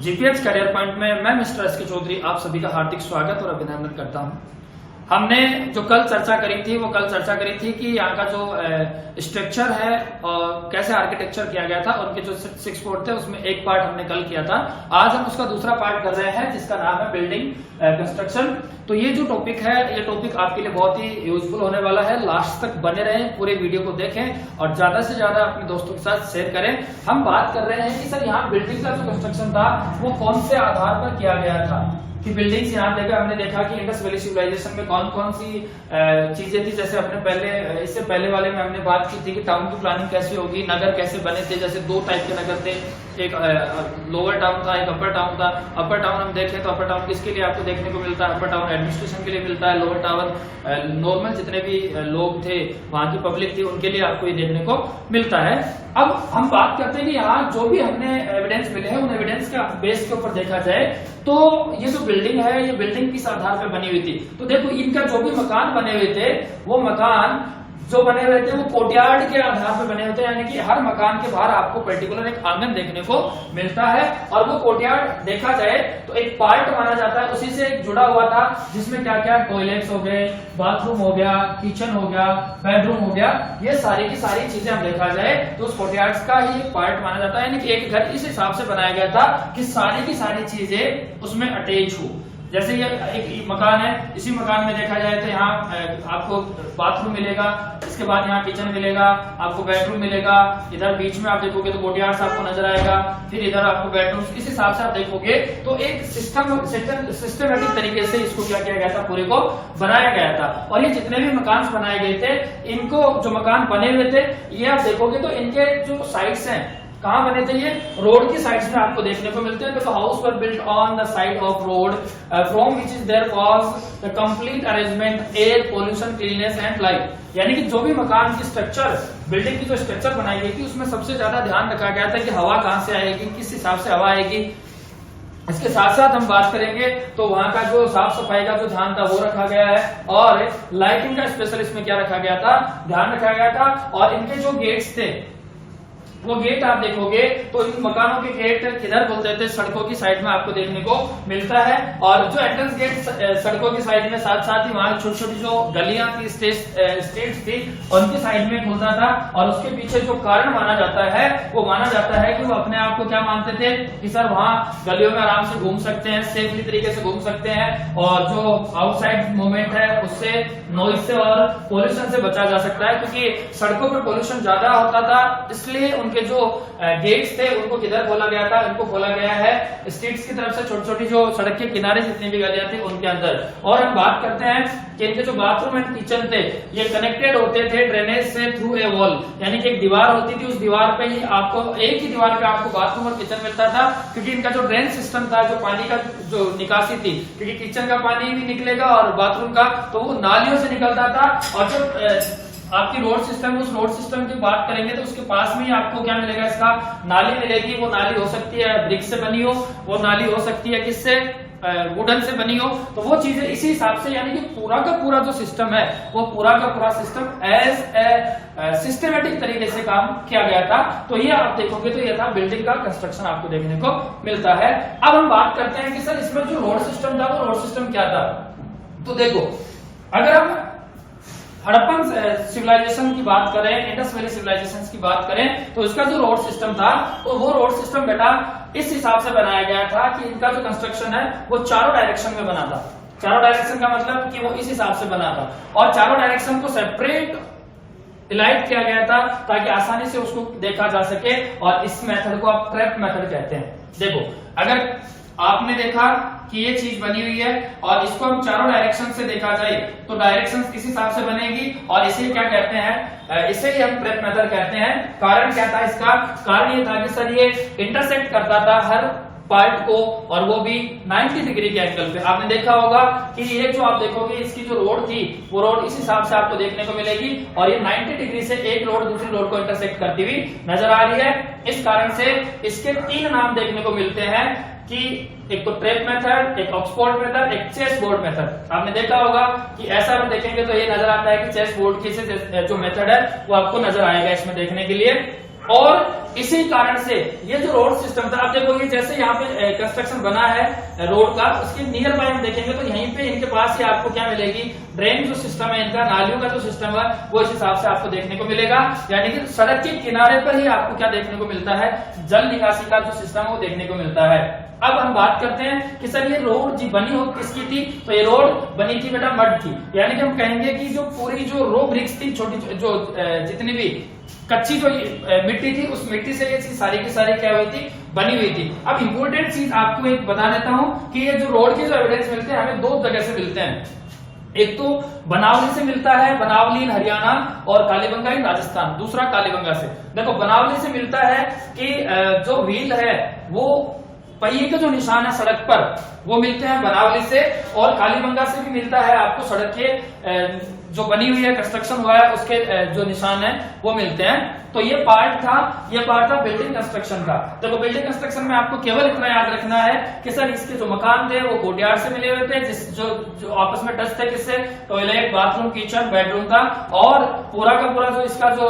GPH career point में मैं mister S के चौधरी आप सभी का हार्दिक स्वागत और अभिनंदन करता हूं। हमने जो कल चर्चा करी थी कि यहाँ का जो स्ट्रक्चर है और कैसे आर्किटेक्चर किया गया था, उनके जो 6 पार्ट थे उसमें एक पार्ट हमने कल किया था। आज हम उसका दूसरा पार्ट कर रहे हैं जिसका नाम है बिल्डिंग कंस्ट्रक्शन। तो ये जो टॉपिक है, ये टॉपिक आपके लिए बहुत ही यूजफुल होने वाला है। लास्ट तक बने रहें, पूरे वीडियो को देखें और ज्यादा से ज्यादा अपने दोस्तों के साथ शेयर करें। हम बात कर रहे हैं कि सर यहाँ बिल्डिंग का जो कंस्ट्रक्शन था वो कौन से आधार पर किया गया था। कि बिल्डिंग्स यहाँ देखा, हमने देखा कि इंडस वैली सिविलाइजेशन में कौन कौन सी चीजें थी। जैसे अपने इससे पहले वाले में हमने बात की थी कि टाउन की प्लानिंग कैसी होगी, नगर कैसे बने थे। जैसे 2 टाइप के नगर थे, एक लोअर टाउन था, एक अपर टाउन था। अपर टाउन हम देखें तो अपर टाउन किसके लिए आपको देखने को मिलता है, अपर टाउन एडमिनिस्ट्रेशन के लिए मिलता है। लोअर टाउन नॉर्मल जितने भी लोग थे, वहां की पब्लिक थी, उनके लिए आपको ये देखने को मिलता है। अब हम बात करते हैं कि यहाँ जो भी हमने एविडेंस मिले हैं, उन एविडेंस के बेस के ऊपर देखा जाए तो ये जो बिल्डिंग है, ये बिल्डिंग किस आधार पर बनी हुई थी। तो देखो, इनका जो भी मकान बने हुए थे, वो मकान जो बने हुए थे वो कोर्टयार्ड के आधार पर बने होते हैं। यानी कि हर मकान के बाहर आपको पर्टिकुलर एक आंगन देखने को मिलता है और वो कोर्टयार्ड देखा जाए तो एक पार्ट माना जाता है, उसी से जुड़ा हुआ था, जिसमें क्या क्या टॉयलेट्स हो गए, बाथरूम हो गया, किचन हो गया, बेडरूम हो गया, ये सारी की सारी चीजें हम देखा जाए तो उस कोर्टयार्ड का ही पार्ट माना जाता है। यानी कि एक घर इस हिसाब से बनाया गया था कि सारी की सारी चीजें उसमें अटैच हो। जैसे ये एक मकान है, इसी मकान में देखा जाए तो यहाँ आपको बाथरूम मिलेगा, इसके बाद यहाँ किचन मिलेगा, आपको बेडरूम मिलेगा, इधर बीच में आप देखोगे तो कोर्टयार्ड आपको नजर आएगा, फिर इधर आपको बेडरूम। इस हिसाब से आप देखोगे तो एक सिस्टमेटिक तरीके से इसको क्या किया गया था, पूरे को बनाया गया था। और ये जितने भी मकान बनाए गए थे, इनको जो मकान बने हुए थे, ये आप देखोगे तो इनके जो साइड्स हैं, कहाँ बने थे, ये रोड की साइड्स में आपको देखने को मिलते हैं। देखो, house were built on the side of road from which is there was the complete arrangement, air pollution, cleanness and light. यानी कि जो भी मकान की स्ट्रक्चर, बिल्डिंग की जो स्ट्रक्चर बनाई गई थी, उसमें सबसे ज्यादा ध्यान रखा गया था कि हवा कहाँ से आएगी, किस हिसाब से हवा आएगी। इसके साथ साथ हम बात करेंगे तो वहां का जो साफ सफाई का जो ध्यान था वो रखा गया है, और लाइटिंग का स्पेशल इसमें क्या रखा गया था, ध्यान रखा गया था। और इनके जो गेट्स थे, वो गेट आप देखोगे तो इन मकानों के गेट किधर बोलते थे, सड़कों की साइड में आपको देखने को मिलता है। और जो एंट्रेंस गेट सड़कों की साइड में, साथ साथ ही वहां छोटी छोटी जो गलियां थी, स्टेट्स थी, उनकी साइड में खुलता था। और उसके पीछे जो कारण माना जाता है, वो माना जाता है कि वो अपने आप को क्या मानते थे कि सर वहां गलियों में आराम से घूम सकते हैं, सेफली तरीके से घूम सकते हैं, और जो आउटसाइड मूवमेंट है उससे, नॉइज से और पोल्यूशन से बचा जा सकता है। क्योंकि सड़कों पर पोल्यूशन ज्यादा होता था, इसलिए उनके जो गेट्स थे उनको किधर खोला गया था, उनको खोला गया है स्ट्रीट्स की तरफ से, छोटी छोटी जो सड़क के किनारे जितनी भी गलियां थी उनके अंदर। और हम बात करते हैं कि इनके जो बाथरूम एंड किचन थे, ये कनेक्टेड होते थे ड्रेनेज से थ्रू ए वॉल। यानी कि एक दीवार होती थी, उस दीवार पे ही आपको, एक ही दीवार पे आपको बाथरूम और किचन मिलता था। क्योंकि इनका जो ड्रेन सिस्टम था, जो पानी का जो निकासी थी, क्योंकि किचन का पानी भी निकलेगा और बाथरूम का तो वो नालियों से निकलता था। और जो आपकी रोड सिस्टम, उस रोड सिस्टम की बात करेंगे तो उसके पास में ही आपको क्या मिलेगा, इसका नाली मिलेगी। वो नाली हो सकती है ब्रिक से बनी हो, वो नाली हो सकती है किससे, वुडन से बनी हो। तो वो चीजें इसी हिसाब से, यानी कि पूरा का पूरा जो सिस्टम है, वो पूरा का पूरा सिस्टम एज ए सिस्टमेटिक तरीके से काम किया गया था। तो ये आप देखोगे तो ये था बिल्डिंग का कंस्ट्रक्शन आपको देखने को मिलता है। अब हम बात करते हैं कि सर इसमें जो रोड सिस्टम था, वो रोड सिस्टम क्या था। तो देखो, अगर हम हड़प्पन सिविलाइजेशन की बात करें, इंडस वैली सिविलाइजेशन की बात करें, तो इसका जो रोड सिस्टम था, तो वो रोड सिस्टम बेटा इस हिसाब से बनाया गया था कि इनका जो कंस्ट्रक्शन है वो चारों डायरेक्शन में बना था। चारों डायरेक्शन का मतलब कि वो इस हिसाब से बना था, और चारों डायरेक्शन को सेपरेट इलाइट किया गया था ताकि आसानी से उसको देखा जा सके। और इस मेथड को आप ट्रैप मेथड कहते हैं। देखो, अगर आपने देखा कि ये चीज बनी हुई है और इसको हम चारों डायरेक्शन से देखा जाए तो डायरेक्शन किस हिसाब से बनेगी, और इसे क्या कहते हैं, इसे ही हम ट्रैप मेथड कहते हैं। कारण क्या था इसका, कारण ये था कि सर ये इंटरसेक्ट करता था हर पार्ट को, और वो भी 90 डिग्री के एंगल पे। आपने देखा होगा कि ये जो आप देखोगे, इसकी जो रोड थी, वो रोड इस हिसाब से आपको देखने को मिलेगी, और ये 90 डिग्री से एक रोड दूसरी रोड को इंटरसेक्ट करती हुई नजर आ रही है। इस कारण से इसके 3 नाम देखने को मिलते हैं कि एक तो ट्रैप मेथड, एक ऑक्सफोर्ड मेथड, एक चेस बोर्ड मेथड। आपने देखा होगा कि ऐसा हम देखेंगे तो ये नजर आता है कि चेस बोर्ड की जो मेथड है वो आपको नजर आएगा इसमें देखने के लिए। और इसी कारण से ये जो रोड सिस्टम था, आप देखोगे जैसे यहाँ पे कंस्ट्रक्शन बना है रोड का, उसके नियर बाय हम देखेंगे तो यहीं पे इनके पास ही आपको क्या मिलेगी, ड्रेन जो सिस्टम है इनका, नालियों का जो सिस्टम है वो इस हिसाब से आपको देखने को मिलेगा। यानी कि सड़क के किनारे पर ही आपको क्या देखने को मिलता है, जल निकासी का जो सिस्टम है वो देखने को मिलता है। अब हम बात करते हैं कि सर ये रोड जी बनी हो किसकी थी, तो ये रोड बनी थी बेटा मड की। यानी कि हम कहेंगे कि जो पूरी जो रो ब्रिक्स थी, छोटी जो जितनी भी कच्ची जो मिट्टी थी, उस मिट्टी से ये चीज सारी की सारी क्या हुई थी, बनी हुई थी। अब इंपॉर्टेंट चीज आपको एक बता देता हूं कि ये जो रोड के जो एविडेंस मिलते हैं हमें दो जगह से मिलते हैं। एक तो बनावली से मिलता है, बनावली इन हरियाणा और कालीबंगा इन राजस्थान, दूसरा कालीबंगा से। देखो बनावली से मिलता है कि जो व्हील है वो पहिए के जो निशान है सड़क पर वो मिलते हैं बनावली से, और कालीबंगा से भी मिलता है आपको सड़क के जो बनी हुई है, कंस्ट्रक्शन हुआ है उसके जो निशान है वो मिलते हैं। तो ये पार्ट था बिल्डिंग कंस्ट्रक्शन का। देखो बिल्डिंग कंस्ट्रक्शन में आपको केवल इतना याद रखना है कि सर इसके जो मकान थे वो कोर्टयार्ड से मिले हुए थे, जो आपस में टच थे किससे, टॉयलेट, बाथरूम, किचन, बेडरूम का, और पूरा का पूरा जो इसका जो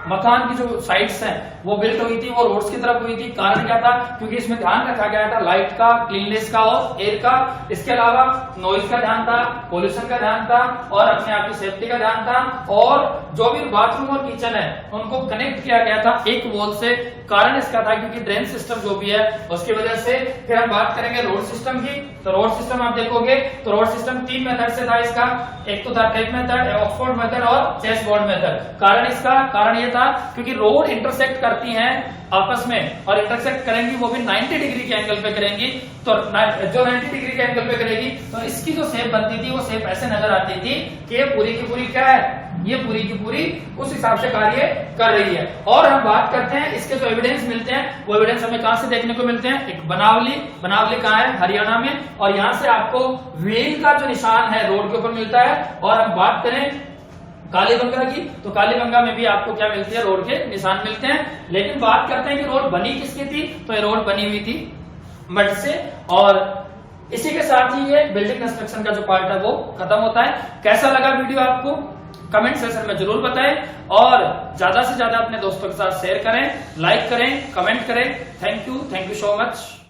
मकान की जो साइड्स हैं वो बिल्ट हुई थी, वो रोड्स की तरफ हुई थी। कारण क्या था, क्योंकि इसमें ध्यान रखा गया था लाइट का, क्लीननेस का और एयर का, इसके अलावा नॉइज का ध्यान था, पोल्यूशन का ध्यान था, और अपने आप की सेफ्टी का ध्यान था। और जो भी बाथरूम और किचन है उनको कनेक्ट किया गया था एक वॉल से। कारण इसका था क्योंकि ड्रेन सिस्टम जो भी है उसकी वजह से। फिर हम बात करेंगे रोड सिस्टम की, तो रोड सिस्टम आप देखोगे तो रोड सिस्टम 3 मेथड से था इसका। एक तो था टेप मेथड, ऑक्सफोर्ड मेथड और चेसबोर्ड मेथड। कारण ये था क्योंकि रोड इंटरसेक्ट करती हैं आपस में, और इंटरसेक्ट करेंगी वो भी 90 डिग्री के एंगल पे करेंगी। तो जो 90 डिग्री के एंगल पे करेगी तो इसकी जो शेप बनती थी वो शेप ऐसे नजर आती थी कि ये पूरी की पूरी क्या है, ये पूरी की पूरी उस हिसाब से कार्य कर रही है। और हम बात करते हैं इसके जो एविडेंस मिलते हैं वो एविडेंस हमें कहां से देखने को मिलते हैं। एक बनावली कहां है, हरियाणा में, और यहां से आपको व्हील का जो निशान है रोड के ऊपर मिलता है। और हम बात करें कालीबंगा की, तो कालीबंगा में भी आपको क्या मिलती है, रोड के निशान मिलते हैं। लेकिन बात करते हैं कि रोड बनी किसकी थी, तो ये रोड बनी हुई थी मड से। और इसी के साथ ही ये बिल्डिंग कंस्ट्रक्शन का जो पार्ट है वो खत्म होता है। कैसा लगा वीडियो आपको कमेंट सेक्शन में जरूर बताएं, और ज्यादा से ज्यादा अपने दोस्तों के साथ शेयर करें, लाइक करें, कमेंट करें। Thank you so much.